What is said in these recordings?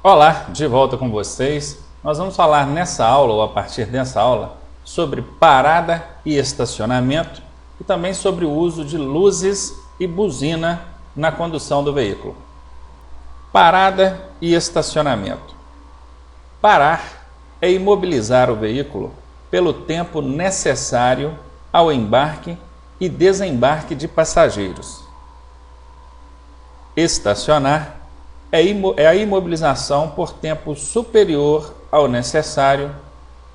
Olá, de volta com vocês. Nós vamos falar nessa aula, ou a partir dessa aula, sobre parada e estacionamento e também sobre o uso de luzes e buzina na condução do veículo. Parada e estacionamento. Parar é imobilizar o veículo pelo tempo necessário ao embarque e desembarque de passageiros. Estacionar é a imobilização por tempo superior ao necessário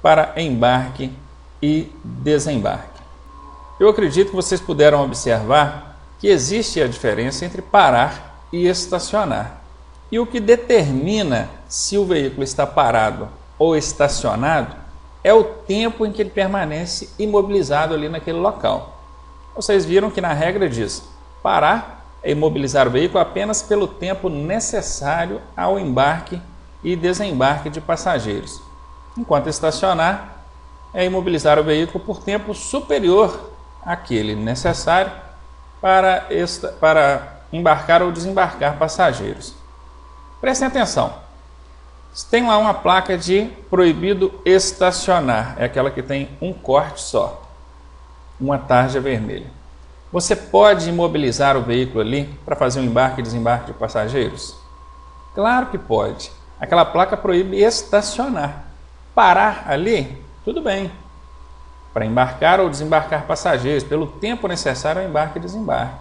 para embarque e desembarque. Eu acredito que vocês puderam observar que existe a diferença entre parar e estacionar. E o que determina se o veículo está parado ou estacionado é o tempo em que ele permanece imobilizado ali naquele local. Vocês viram que na regra diz: parar é imobilizar o veículo apenas pelo tempo necessário ao embarque e desembarque de passageiros, enquanto estacionar é imobilizar o veículo por tempo superior àquele necessário para embarcar ou desembarcar passageiros. Prestem atenção, tem lá uma placa de proibido estacionar, é aquela que tem um corte só, uma tarja vermelha. Você pode imobilizar o veículo ali para fazer um embarque e desembarque de passageiros? Claro que pode. Aquela placa proíbe estacionar. Parar ali, tudo bem. Para embarcar ou desembarcar passageiros, pelo tempo necessário ao embarque e desembarque.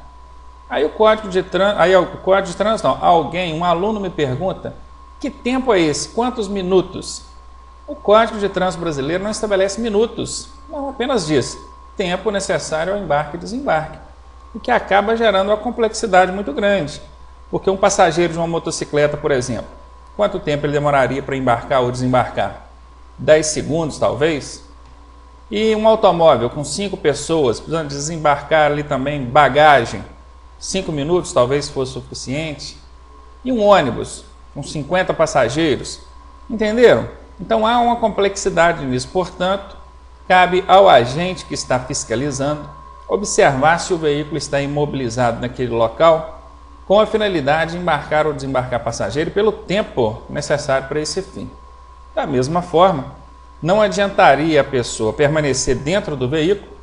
Aí o código de trânsito, um aluno me pergunta: que tempo é esse? Quantos minutos? O Código de Trânsito brasileiro não estabelece minutos, não, apenas diz tempo necessário ao embarque e desembarque, o que acaba gerando uma complexidade muito grande, porque um passageiro de uma motocicleta, por exemplo, quanto tempo ele demoraria para embarcar ou desembarcar? 10 segundos, talvez? E um automóvel com 5 pessoas, precisando desembarcar ali também bagagem, 5 minutos talvez fosse suficiente? E um ônibus com 50 passageiros? Entenderam? Então há uma complexidade nisso, portanto, cabe ao agente que está fiscalizando observar se o veículo está imobilizado naquele local com a finalidade de embarcar ou desembarcar passageiro pelo tempo necessário para esse fim. Da mesma forma, não adiantaria a pessoa permanecer dentro do veículo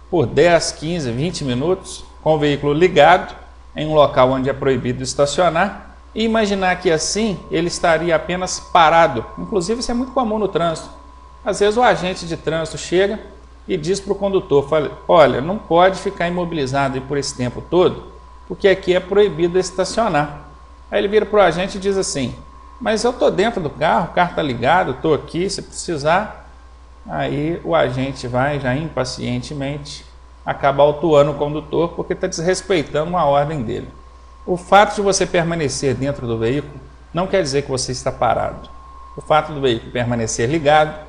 por 10, 15, 20 minutos com o veículo ligado em um local onde é proibido estacionar e imaginar que assim ele estaria apenas parado. Inclusive isso é muito comum no trânsito. Às vezes o agente de trânsito chega e diz para o condutor: olha, não pode ficar imobilizado por esse tempo todo, porque aqui é proibido estacionar. Aí ele vira para o agente e diz assim: mas eu estou dentro do carro, o carro está ligado, estou aqui, se precisar. Aí o agente vai já impacientemente, acaba autuando o condutor porque está desrespeitando uma ordem dele. O fato de você permanecer dentro do veículo não quer dizer que você está parado. O fato do veículo permanecer ligado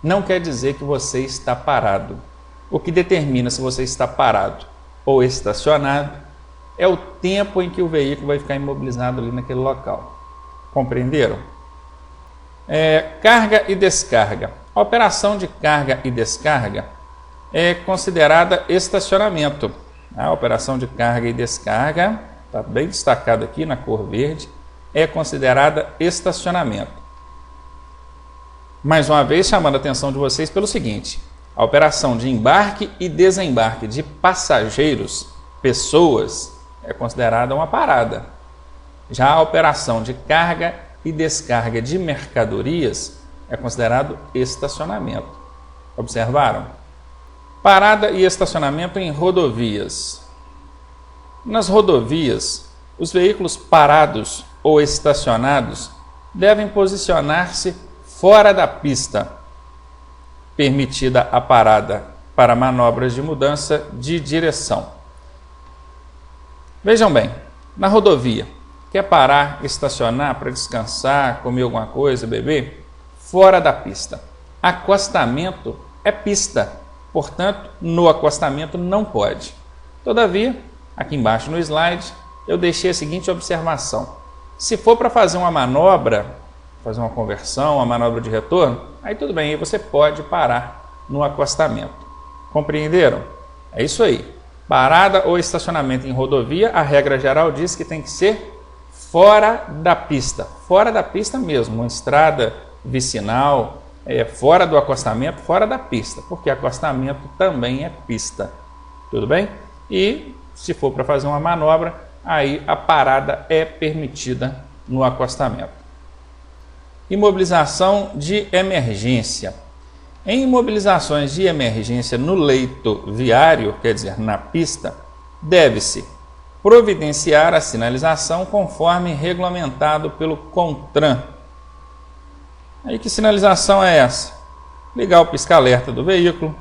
não quer dizer que você está parado. O que determina se você está parado ou estacionado é o tempo em que o veículo vai ficar imobilizado ali naquele local. Compreenderam? Carga e descarga. A operação de carga e descarga é considerada estacionamento. A operação de carga e descarga, está bem destacado aqui na cor verde, é considerada estacionamento. Mais uma vez, chamando a atenção de vocês pelo seguinte: a operação de embarque e desembarque de passageiros, pessoas, é considerada uma parada. Já a operação de carga e descarga de mercadorias é considerado estacionamento. Observaram? Parada e estacionamento em rodovias. Nas rodovias, os veículos parados ou estacionados devem posicionar-se fora da pista permitida a parada para manobras de mudança de direção. Vejam bem, na rodovia, quer parar, estacionar para descansar, comer alguma coisa, beber? Fora da pista. Acostamento é pista, portanto, no acostamento não pode. Todavia, aqui embaixo no slide, eu deixei a seguinte observação: se for para fazer uma manobra, fazer uma conversão, uma manobra de retorno, aí tudo bem, aí você pode parar no acostamento. Compreenderam? É isso aí. Parada ou estacionamento em rodovia, a regra geral diz que tem que ser fora da pista mesmo, uma estrada vicinal, fora do acostamento, fora da pista, porque acostamento também é pista, tudo bem? E se for para fazer uma manobra, aí a parada é permitida no acostamento. Imobilização de emergência. Em imobilizações de emergência no leito viário, quer dizer, na pista, deve-se providenciar a sinalização conforme regulamentado pelo CONTRAN. Aí que sinalização é essa? Ligar o pisca-alerta do veículo,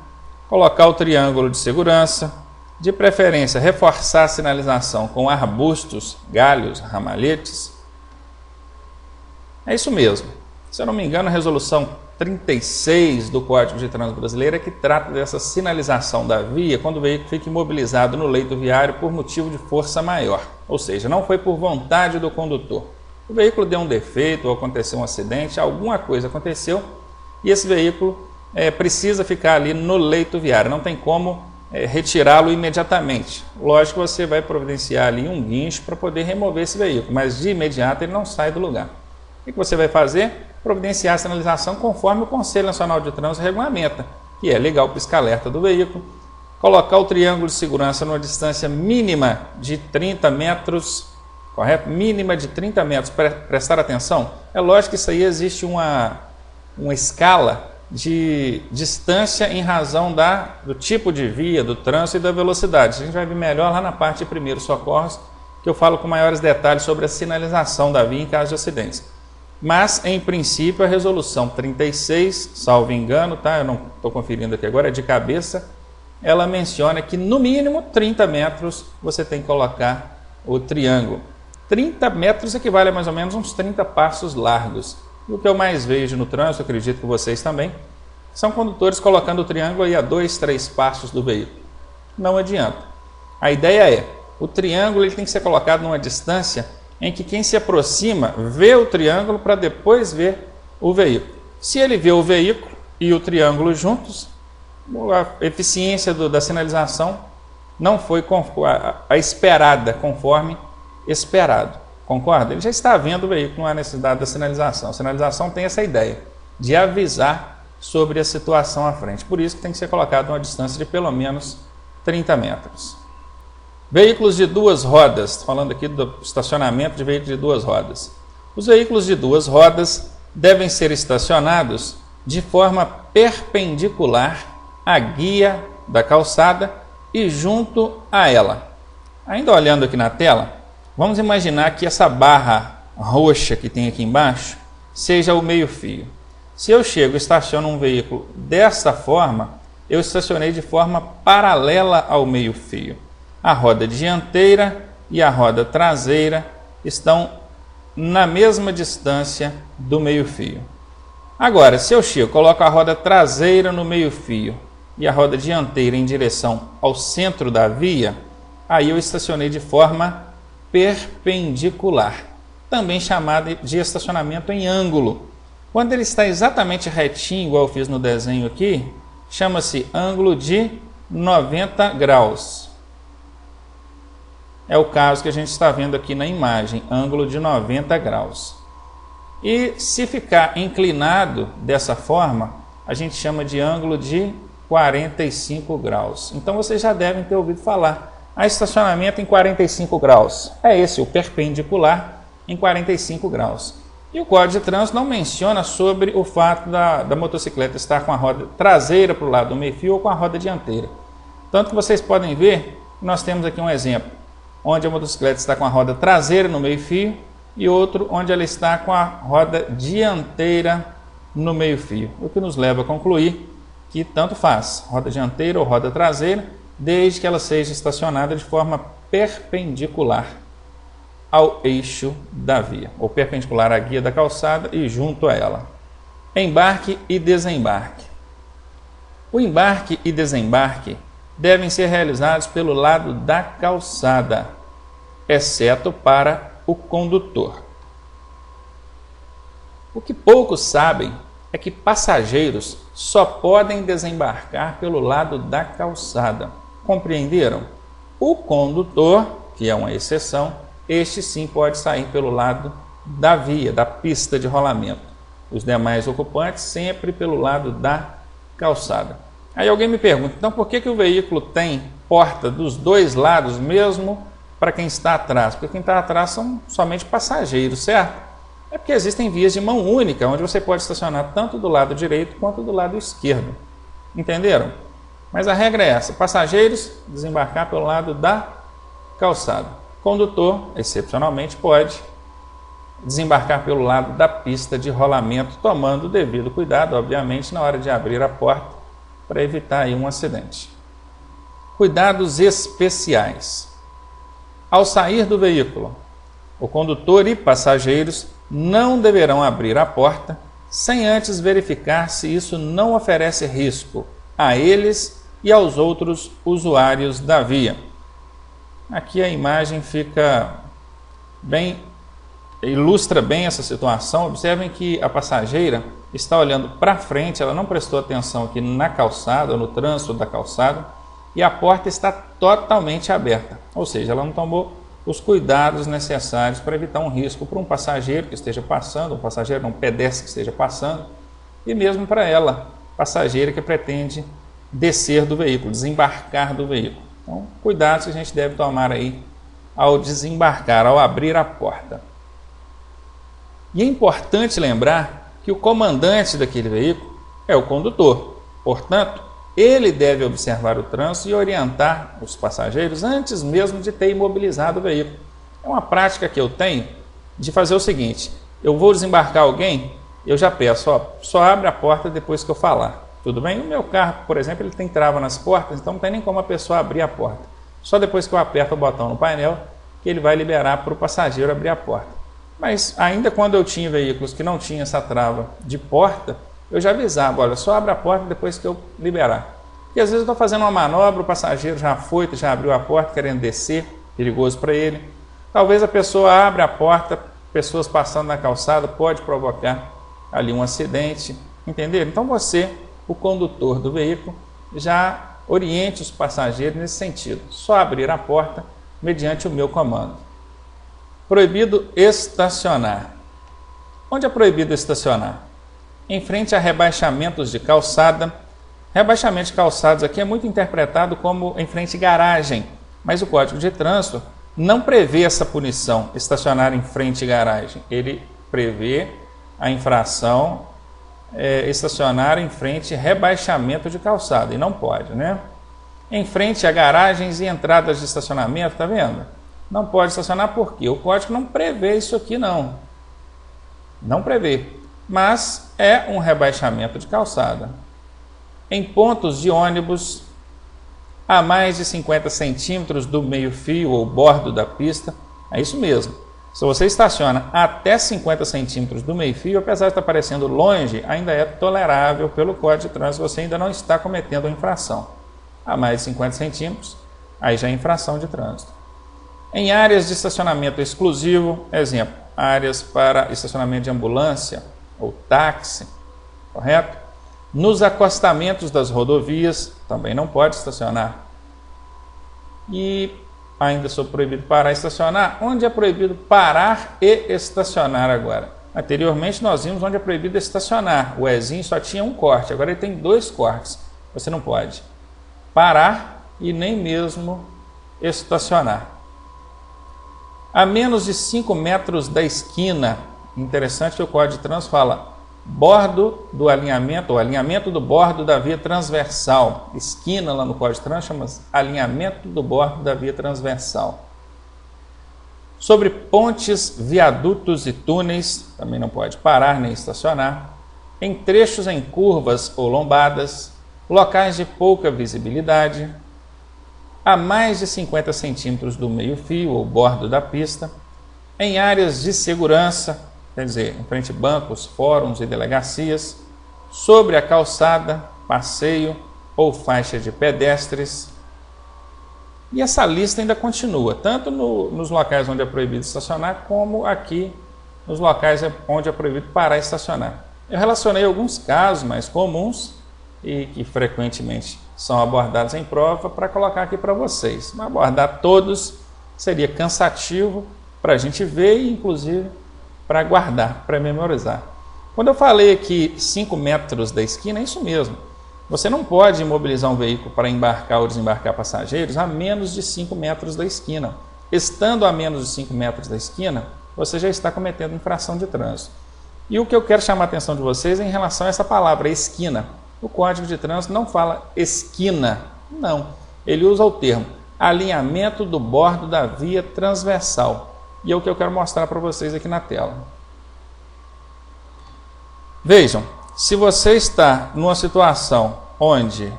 colocar o triângulo de segurança, de preferência reforçar a sinalização com arbustos, galhos, ramalhetes. É isso mesmo. Se eu não me engano, a resolução 36 do Código de Trânsito Brasileiro é que trata dessa sinalização da via quando o veículo fica imobilizado no leito viário por motivo de força maior. Ou seja, não foi por vontade do condutor. O veículo deu um defeito, ou aconteceu um acidente, alguma coisa aconteceu e esse veículo precisa ficar ali no leito viário. Não tem como retirá-lo imediatamente. Lógico que você vai providenciar ali um guincho para poder remover esse veículo, mas de imediato ele não sai do lugar. O que você vai fazer? Providenciar a sinalização conforme o Conselho Nacional de Trânsito regulamenta, que é ligar o pisca-alerta do veículo, colocar o triângulo de segurança numa distância mínima de 30 metros, correto? Mínima de 30 metros, prestar atenção. É lógico que isso aí existe uma escala de distância em razão do tipo de via, do trânsito e da velocidade. A gente vai ver melhor lá na parte de primeiros socorros, que eu falo com maiores detalhes sobre a sinalização da via em caso de acidentes. Mas, em princípio, a resolução 36, salvo engano, tá? Eu não estou conferindo aqui agora, é de cabeça, ela menciona que no mínimo 30 metros você tem que colocar o triângulo. 30 metros equivale a mais ou menos uns 30 passos largos. E o que eu mais vejo no trânsito, acredito que vocês também, são condutores colocando o triângulo aí a 2, 3 passos do veículo. Não adianta. A ideia é, o triângulo ele tem que ser colocado numa distância em que quem se aproxima vê o triângulo para depois ver o veículo. Se ele vê o veículo e o triângulo juntos, a eficiência da sinalização não foi a esperada, conforme esperado. Concorda? Ele já está vendo o veículo, não há necessidade da sinalização. A sinalização tem essa ideia de avisar sobre a situação à frente. Por isso que tem que ser colocado uma distância de pelo menos 30 metros. Veículos de duas rodas, falando aqui do estacionamento de veículos de duas rodas. Os veículos de duas rodas devem ser estacionados de forma perpendicular à guia da calçada e junto a ela. Ainda olhando aqui na tela, vamos imaginar que essa barra roxa que tem aqui embaixo seja o meio-fio. Se eu chego e estaciono um veículo dessa forma, eu estacionei de forma paralela ao meio-fio. A roda dianteira e a roda traseira estão na mesma distância do meio-fio. Agora, se eu chego, coloco a roda traseira no meio-fio e a roda dianteira em direção ao centro da via, aí eu estacionei de forma perpendicular, também chamada de estacionamento em ângulo. Quando ele está exatamente retinho, igual eu fiz no desenho aqui, chama-se ângulo de 90 graus. É o caso que a gente está vendo aqui na imagem, ângulo de 90 graus. E se ficar inclinado dessa forma, a gente chama de ângulo de 45 graus. Então vocês já devem ter ouvido falar. Estacionamento em 45 graus. É esse, o perpendicular em 45 graus. E o Código de Trânsito não menciona sobre o fato da motocicleta estar com a roda traseira para o lado do meio-fio ou com a roda dianteira. Tanto que vocês podem ver, nós temos aqui um exemplo, onde a motocicleta está com a roda traseira no meio-fio e outro onde ela está com a roda dianteira no meio-fio. O que nos leva a concluir que tanto faz, roda dianteira ou roda traseira, desde que ela seja estacionada de forma perpendicular ao eixo da via, ou perpendicular à guia da calçada e junto a ela. Embarque e desembarque. O embarque e desembarque devem ser realizados pelo lado da calçada, exceto para o condutor. O que poucos sabem é que passageiros só podem desembarcar pelo lado da calçada. Compreenderam? O condutor, que é uma exceção, este sim pode sair pelo lado da via, da pista de rolamento. Os demais ocupantes sempre pelo lado da calçada. Aí alguém me pergunta, então por que o veículo tem porta dos dois lados, mesmo para quem está atrás? Porque quem está atrás são somente passageiros, certo? É porque existem vias de mão única, onde você pode estacionar tanto do lado direito quanto do lado esquerdo. Entenderam? Mas a regra é essa: passageiros, desembarcar pelo lado da calçada. Condutor, excepcionalmente, pode desembarcar pelo lado da pista de rolamento, tomando o devido cuidado, obviamente, na hora de abrir a porta, para evitar aí um acidente. Cuidados especiais. Ao sair do veículo, o condutor e passageiros não deverão abrir a porta sem antes verificar se isso não oferece risco a eles e aos outros usuários da via. Aqui a imagem ilustra bem essa situação. Observem que a passageira está olhando para frente, ela não prestou atenção aqui na calçada, no trânsito da calçada, e a porta está totalmente aberta, ou seja, ela não tomou os cuidados necessários para evitar um risco para um passageiro que esteja passando, um pedestre que esteja passando, e mesmo para ela, passageira que pretende descer do veículo, desembarcar do veículo. Então, cuidados que a gente deve tomar aí ao desembarcar, ao abrir a porta. E é importante lembrar que o comandante daquele veículo é o condutor. Portanto, ele deve observar o trânsito e orientar os passageiros antes mesmo de ter imobilizado o veículo. É uma prática que eu tenho de fazer o seguinte: eu vou desembarcar alguém, eu já peço, só abre a porta depois que eu falar. Tudo bem? O meu carro, por exemplo, ele tem trava nas portas, então não tem nem como a pessoa abrir a porta. Só depois que eu aperto o botão no painel que ele vai liberar para o passageiro abrir a porta. Mas ainda quando eu tinha veículos que não tinham essa trava de porta, eu já avisava, olha, só abre a porta depois que eu liberar. Porque às vezes eu estou fazendo uma manobra, o passageiro já já abriu a porta querendo descer, perigoso para ele. Talvez a pessoa abra a porta, pessoas passando na calçada, pode provocar ali um acidente, entenderam? Então você, o condutor do veículo, já oriente os passageiros nesse sentido. Só abrir a porta mediante o meu comando. Proibido estacionar. Onde é proibido estacionar? Em frente a rebaixamentos de calçada. Rebaixamento de calçados aqui é muito interpretado como em frente à garagem, mas o Código de Trânsito não prevê essa punição, estacionar em frente à garagem. Ele prevê a infração estacionar em frente a rebaixamento de calçada, e não pode, né? Em frente a garagens e entradas de estacionamento, tá vendo? Não pode estacionar porque o Código não prevê isso aqui, não. Não prevê, mas é um rebaixamento de calçada. Em pontos de ônibus a mais de 50 centímetros do meio-fio ou bordo da pista, é isso mesmo. Se você estaciona até 50 centímetros do meio-fio, apesar de estar parecendo longe, ainda é tolerável pelo Código de Trânsito, você ainda não está cometendo a infração. A mais de 50 centímetros, aí já é infração de trânsito. Em áreas de estacionamento exclusivo, exemplo, áreas para estacionamento de ambulância ou táxi, correto? Nos acostamentos das rodovias, também não pode estacionar. E ainda sou proibido parar e estacionar. Onde é proibido parar e estacionar agora? Anteriormente nós vimos onde é proibido estacionar. O Ezinho só tinha um corte, agora ele tem 2 cortes. Você não pode parar e nem mesmo estacionar. A menos de 5 metros da esquina, interessante que o Código de Trânsito fala bordo do alinhamento, ou alinhamento do bordo da via transversal. Esquina lá no Código de Trânsito chama alinhamento do bordo da via transversal. Sobre pontes, viadutos e túneis, também não pode parar nem estacionar. Em trechos em curvas ou lombadas, locais de pouca visibilidade, a mais de 50 centímetros do meio-fio ou bordo da pista, em áreas de segurança, quer dizer, em frente a bancos, fóruns e delegacias, sobre a calçada, passeio ou faixa de pedestres. E essa lista ainda continua, tanto nos locais onde é proibido estacionar, como aqui nos locais onde é proibido parar e estacionar. Eu relacionei alguns casos mais comuns e que frequentemente são abordados em prova para colocar aqui para vocês. Abordar todos seria cansativo para a gente ver e, inclusive, para guardar, para memorizar. Quando eu falei aqui 5 metros da esquina, é isso mesmo. Você não pode imobilizar um veículo para embarcar ou desembarcar passageiros a menos de 5 metros da esquina. Estando a menos de 5 metros da esquina, você já está cometendo infração de trânsito. E o que eu quero chamar a atenção de vocês é em relação a essa palavra, esquina. O Código de Trânsito não fala esquina, não. Ele usa o termo alinhamento do bordo da via transversal. E é o que eu quero mostrar para vocês aqui na tela. Vejam, se você está numa situação onde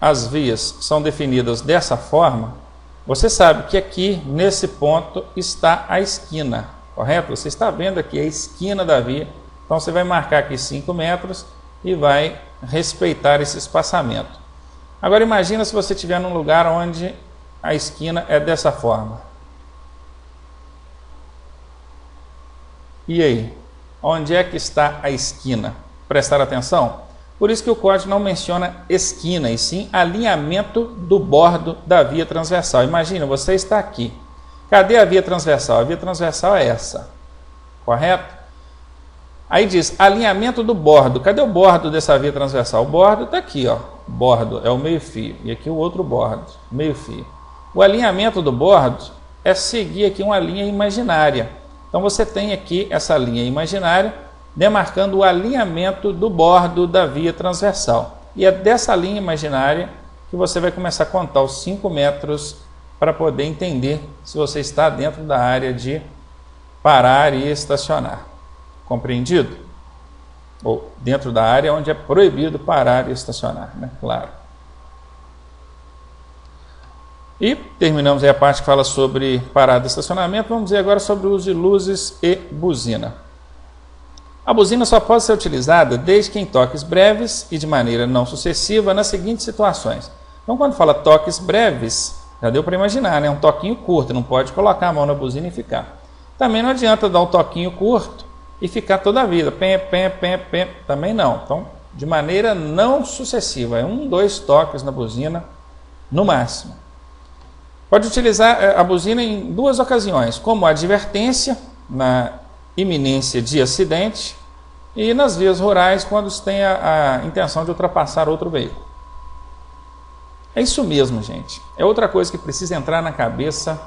as vias são definidas dessa forma, você sabe que aqui, nesse ponto, está a esquina, correto? Você está vendo aqui a esquina da via, então você vai marcar aqui 5 metros e vai respeitar esse espaçamento. Agora imagina se você estiver num lugar onde a esquina é dessa forma. E aí? Onde é que está a esquina? Prestar atenção? Por isso que o código não menciona esquina, e sim alinhamento do bordo da via transversal. Imagina, você está aqui. Cadê a via transversal? A via transversal é essa, correto? Aí diz alinhamento do bordo. Cadê o bordo dessa via transversal? O bordo está aqui, ó. Bordo é o meio-fio. E aqui o outro bordo, meio-fio. O alinhamento do bordo é seguir aqui uma linha imaginária. Então você tem aqui essa linha imaginária demarcando o alinhamento do bordo da via transversal. E é dessa linha imaginária que você vai começar a contar os 5 metros para poder entender se você está dentro da área de parar e estacionar. Compreendido? Ou dentro da área onde é proibido parar e estacionar, né? Claro. E terminamos aí a parte que fala sobre parada e estacionamento. Vamos ver agora sobre o uso de luzes e buzina. A buzina só pode ser utilizada desde que em toques breves e de maneira não sucessiva nas seguintes situações. Então, quando fala toques breves, já deu para imaginar, né? Um toquinho curto, não pode colocar a mão na buzina e ficar. Também não adianta dar um toquinho curto e ficar toda a vida. Pem, pem, pem, pem. Também não. Então, de maneira não sucessiva, é 1, 2 toques na buzina no máximo. Pode utilizar a buzina em 2 ocasiões, como advertência, na iminência de acidente, e nas vias rurais, quando se tem a intenção de ultrapassar outro veículo. É isso mesmo, gente. É outra coisa que precisa entrar na cabeça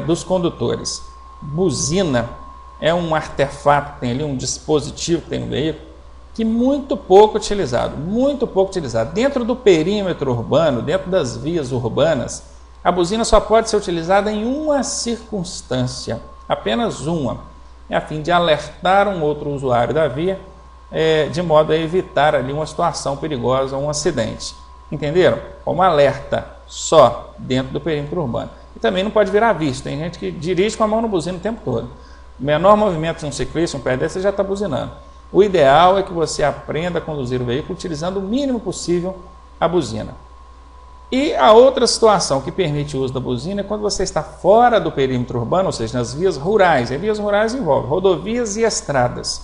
dos condutores. Buzina é um artefato, tem ali um dispositivo que tem no veículo, que muito pouco utilizado. Dentro do perímetro urbano, dentro das vias urbanas, a buzina só pode ser utilizada em uma circunstância, apenas uma, a fim de alertar um outro usuário da via, de modo a evitar ali uma situação perigosa, um acidente. Entenderam? Como alerta só dentro do perímetro urbano. E também não pode virar visto. Tem gente que dirige com a mão no buzina o tempo todo. O menor movimento de um ciclista, um pedestre, já está buzinando. O ideal é que você aprenda a conduzir o veículo utilizando o mínimo possível a buzina. E a outra situação que permite o uso da buzina é quando você está fora do perímetro urbano, ou seja, nas vias rurais. E vias rurais envolvem rodovias e estradas.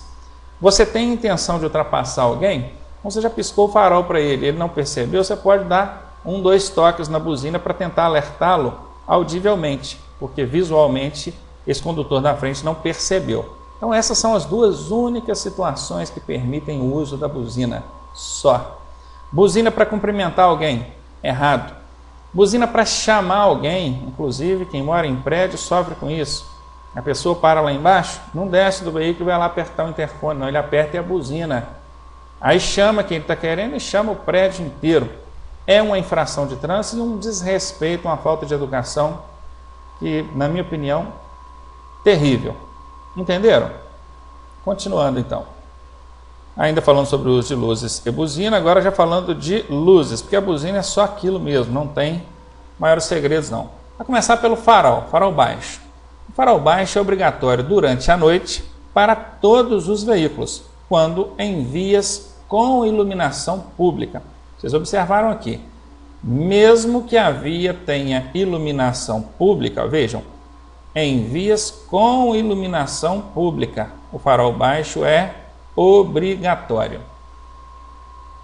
Você tem intenção de ultrapassar alguém? Você já piscou o farol para ele, ele não percebeu, você pode dar 1, 2 toques na buzina para tentar alertá-lo audivelmente, porque visualmente esse condutor da frente não percebeu. Então essas são as 2 únicas situações que permitem o uso da buzina, só. Buzina para cumprimentar alguém, errado. Buzina para chamar alguém, inclusive quem mora em prédio sofre com isso. A pessoa para lá embaixo, não desce do veículo e vai lá apertar o interfone, não, ele aperta e a buzina. Aí chama quem ele está querendo e chama o prédio inteiro. É uma infração de trânsito e um desrespeito, uma falta de educação que, na minha opinião, terrível. Entenderam? Continuando então. Ainda falando sobre o uso de luzes e buzina, agora já falando de luzes, porque a buzina é só aquilo mesmo, não tem maiores segredos não. Vai começar pelo farol, farol baixo. O farol baixo é obrigatório durante a noite para todos os veículos, quando em vias com iluminação pública. Vocês observaram aqui, mesmo que a via tenha iluminação pública, vejam, em vias com iluminação pública, o farol baixo é obrigatório.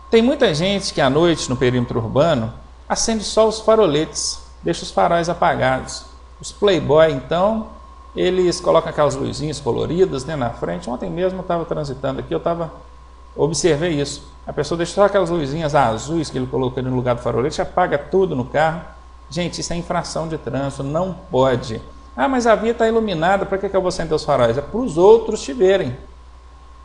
Tem muita gente que à noite no perímetro urbano acende só os faroletes, deixa os faróis apagados. Os playboy, então, eles colocam aquelas luzinhas coloridas, né, na frente. Ontem mesmo eu estava transitando aqui, observei isso. A pessoa deixa só aquelas luzinhas azuis que ele colocou no lugar do farolete, apaga tudo no carro. Gente, isso é infração de trânsito, não pode. Ah, mas a via está iluminada, para que eu vou acender os faróis? É para os outros te verem.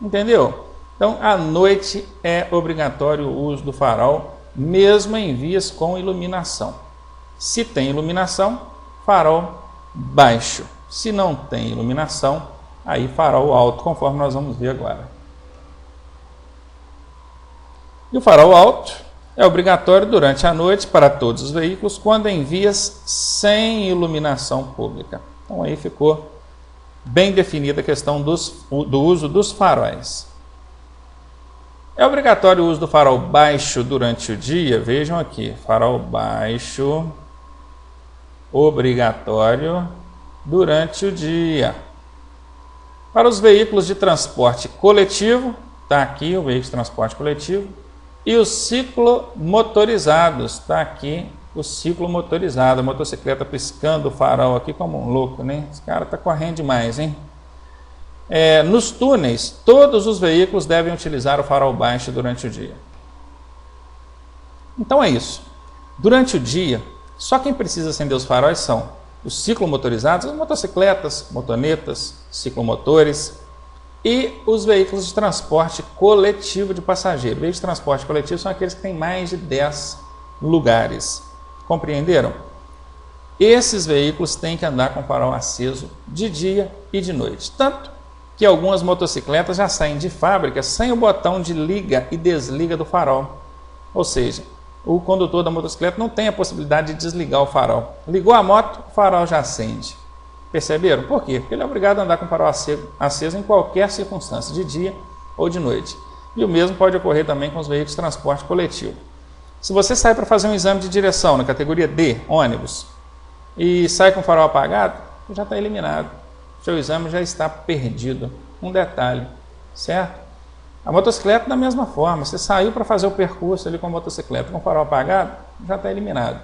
Entendeu? Então, à noite é obrigatório o uso do farol, mesmo em vias com iluminação. Se tem iluminação, farol baixo. Se não tem iluminação, aí farol alto, conforme nós vamos ver agora. E o farol alto é obrigatório durante a noite para todos os veículos, quando em vias sem iluminação pública. Então aí ficou bem definida a questão do uso dos faróis. É obrigatório o uso do farol baixo durante o dia. Vejam aqui, farol baixo, obrigatório durante o dia. Para os veículos de transporte coletivo, está aqui o veículo de transporte coletivo, e os ciclomotorizados, está aqui o ciclomotorizado, a motocicleta piscando o farol aqui como um louco, né? Esse cara está correndo demais, hein? Nos túneis, todos os veículos devem utilizar o farol baixo durante o dia. Então é isso. Durante o dia, só quem precisa acender os faróis são os ciclomotorizados, as motocicletas, motonetas, ciclomotores e os veículos de transporte coletivo de passageiro. Veículos de transporte coletivo são aqueles que têm mais de 10 lugares. Compreenderam? Esses veículos têm que andar com o farol aceso de dia e de noite. Tanto que algumas motocicletas já saem de fábrica sem o botão de liga e desliga do farol. Ou seja, o condutor da motocicleta não tem a possibilidade de desligar o farol. Ligou a moto, o farol já acende. Perceberam? Por quê? Porque ele é obrigado a andar com o farol aceso em qualquer circunstância, de dia ou de noite. E o mesmo pode ocorrer também com os veículos de transporte coletivo. Se você sai para fazer um exame de direção na categoria D, ônibus, e sai com o farol apagado, já está eliminado. Seu exame já está perdido. Um detalhe, certo? A motocicleta da mesma forma. Você saiu para fazer o percurso ali com a motocicleta com o farol apagado, já está eliminado.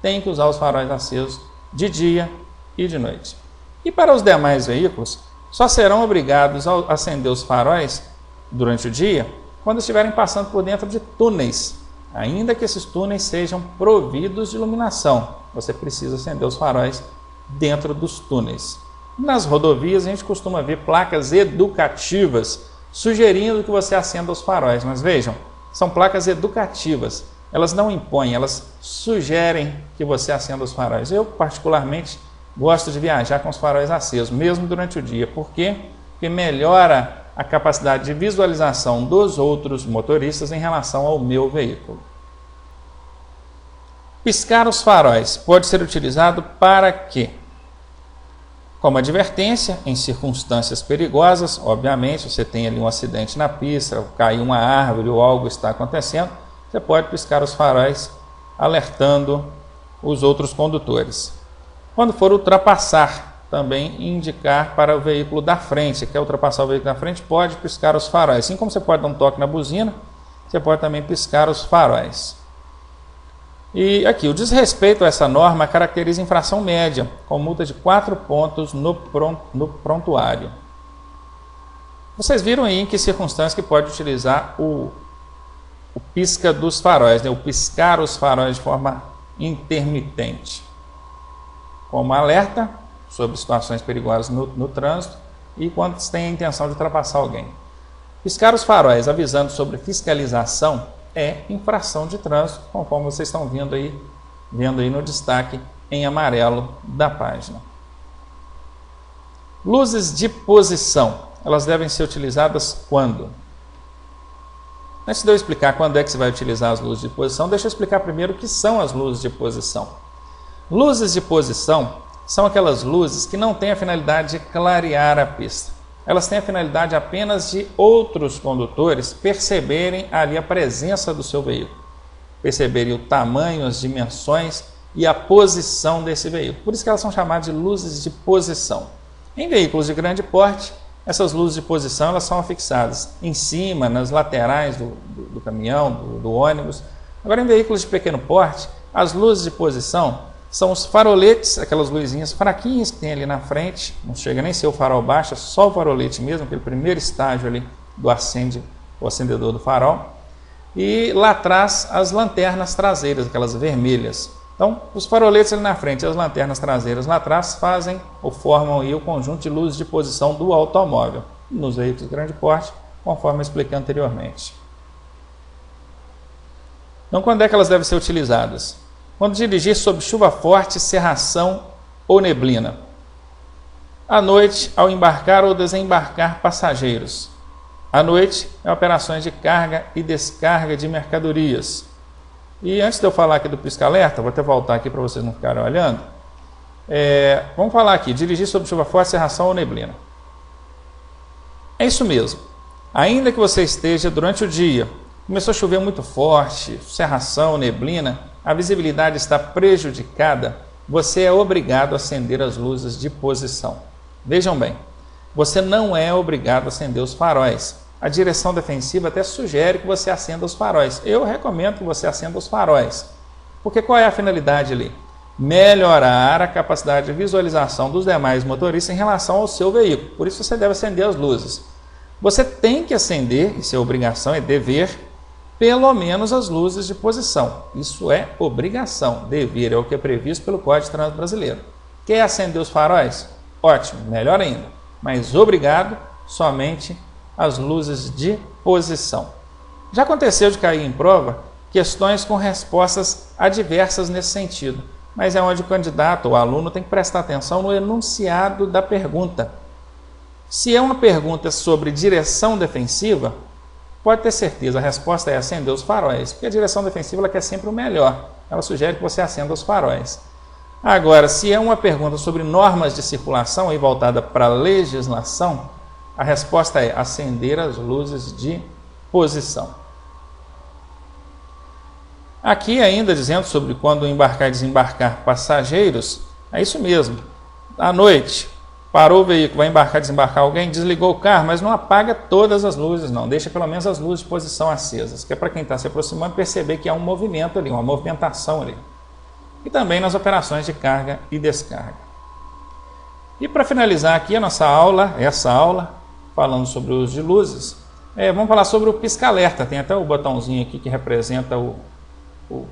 Tem que usar os faróis acesos de dia e de noite. E para os demais veículos, só serão obrigados a acender os faróis durante o dia quando estiverem passando por dentro de túneis, ainda que esses túneis sejam providos de iluminação. Você precisa acender os faróis dentro dos túneis. Nas rodovias a gente costuma ver placas educativas sugerindo que você acenda os faróis, mas vejam, são placas educativas. Elas não impõem, elas sugerem que você acenda os faróis. Eu particularmente gosto de viajar com os faróis acesos, mesmo durante o dia. Por quê? Porque melhora a capacidade de visualização dos outros motoristas em relação ao meu veículo. Piscar os faróis pode ser utilizado para quê? Como advertência, em circunstâncias perigosas, obviamente, você tem ali um acidente na pista, caiu uma árvore ou algo está acontecendo, você pode piscar os faróis alertando os outros condutores. Quando for ultrapassar, também indicar para o veículo da frente. Quer ultrapassar o veículo da frente, pode piscar os faróis. Assim como você pode dar um toque na buzina, você pode também piscar os faróis. E aqui, o desrespeito a essa norma caracteriza infração média, com multa de 4 pontos no prontuário. Vocês viram aí em que circunstância que pode utilizar o pisca dos faróis, né? O piscar os faróis de forma intermitente. Como alerta sobre situações perigosas no trânsito e quando se tem a intenção de ultrapassar alguém. Piscar os faróis avisando sobre fiscalização é infração de trânsito, conforme vocês estão vendo aí no destaque em amarelo da página. Luzes de posição, elas devem ser utilizadas quando? Antes de eu explicar quando é que você vai utilizar as luzes de posição, deixa eu explicar primeiro o que são as luzes de posição. Luzes de posição são aquelas luzes que não têm a finalidade de clarear a pista. Elas têm a finalidade apenas de outros condutores perceberem ali a presença do seu veículo, perceberem o tamanho, as dimensões e a posição desse veículo. Por isso que elas são chamadas de luzes de posição. Em veículos de grande porte, essas luzes de posição elas são afixadas em cima, nas laterais do caminhão, do ônibus. Agora, em veículos de pequeno porte, as luzes de posição são os faroletes, aquelas luzinhas fraquinhas que tem ali na frente, não chega nem a ser o farol baixo, é só o farolete mesmo, aquele primeiro estágio ali do o acendedor do farol. E lá atrás as lanternas traseiras, aquelas vermelhas. Então, os faroletes ali na frente e as lanternas traseiras lá atrás fazem ou formam aí o conjunto de luzes de posição do automóvel, nos veículos de grande porte, conforme eu expliquei anteriormente. Então, quando é que elas devem ser utilizadas? Quando dirigir sob chuva forte, cerração ou neblina. À noite, ao embarcar ou desembarcar passageiros. À noite, em operações de carga e descarga de mercadorias. E antes de eu falar aqui do pisca-alerta, vou até voltar aqui para vocês não ficarem olhando. Vamos falar aqui, dirigir sob chuva forte, cerração ou neblina. É isso mesmo. Ainda que você esteja durante o dia, começou a chover muito forte, cerração, neblina, a visibilidade está prejudicada, você é obrigado a acender as luzes de posição. Vejam bem, você não é obrigado a acender os faróis. A direção defensiva até sugere que você acenda os faróis. Eu recomendo que você acenda os faróis. Porque qual é a finalidade ali? Melhorar a capacidade de visualização dos demais motoristas em relação ao seu veículo. Por isso você deve acender as luzes. Você tem que acender, isso é obrigação, é dever, pelo menos as luzes de posição. Isso é obrigação. Dever é o que é previsto pelo Código de Trânsito Brasileiro. Quer acender os faróis? Ótimo, melhor ainda. Mas obrigado somente as luzes de posição. Já aconteceu de cair em prova questões com respostas adversas nesse sentido, mas é onde o candidato ou o aluno tem que prestar atenção no enunciado da pergunta. Se é uma pergunta sobre direção defensiva, pode ter certeza, a resposta é acender os faróis, porque a direção defensiva ela quer sempre o melhor, ela sugere que você acenda os faróis. Agora, se é uma pergunta sobre normas de circulação e voltada para a legislação, a resposta é acender as luzes de posição. Aqui ainda dizendo sobre quando embarcar e desembarcar passageiros, é isso mesmo. À noite, parou o veículo, vai embarcar, desembarcar alguém, desligou o carro, mas não apaga todas as luzes não, deixa pelo menos as luzes de posição acesas, que é para quem está se aproximando perceber que há um movimento ali, uma movimentação ali. E também nas operações de carga e descarga. E para finalizar aqui a nossa aula, essa aula, falando sobre o uso de luzes, vamos falar sobre o pisca-alerta. Tem até o botãozinho aqui que representa o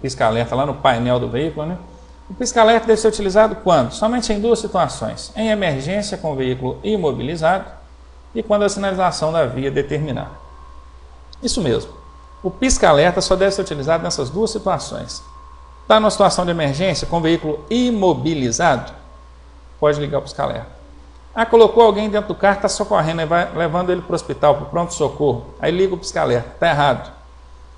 pisca-alerta lá no painel do veículo, né? O pisca-alerta deve ser utilizado quando? Somente em duas situações. Em emergência com o veículo imobilizado e quando a sinalização da via determinar. Isso mesmo. O pisca-alerta só deve ser utilizado nessas duas situações. Está numa situação de emergência com o veículo imobilizado, pode ligar o pisca-alerta. Colocou alguém dentro do carro, está socorrendo, levando ele para o hospital, para o pronto-socorro. Aí liga o pisca-alerta. Está errado.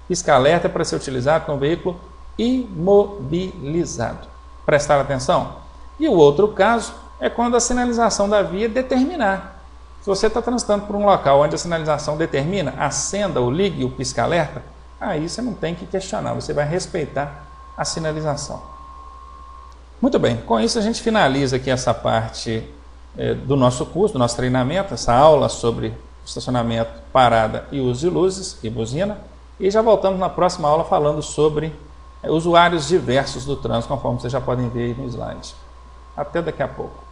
Pisca-alerta é para ser utilizado com o veículo imobilizado. Prestar atenção? E o outro caso é quando a sinalização da via determinar. Se você está transitando por um local onde a sinalização determina, acenda ou ligue o pisca-alerta, aí você não tem que questionar, você vai respeitar a sinalização. Muito bem, com isso a gente finaliza aqui essa parte do nosso curso, do nosso treinamento, essa aula sobre estacionamento, parada e uso de luzes e buzina. E já voltamos na próxima aula falando sobre usuários diversos do trânsito, conforme vocês já podem ver aí no slide. Até daqui a pouco.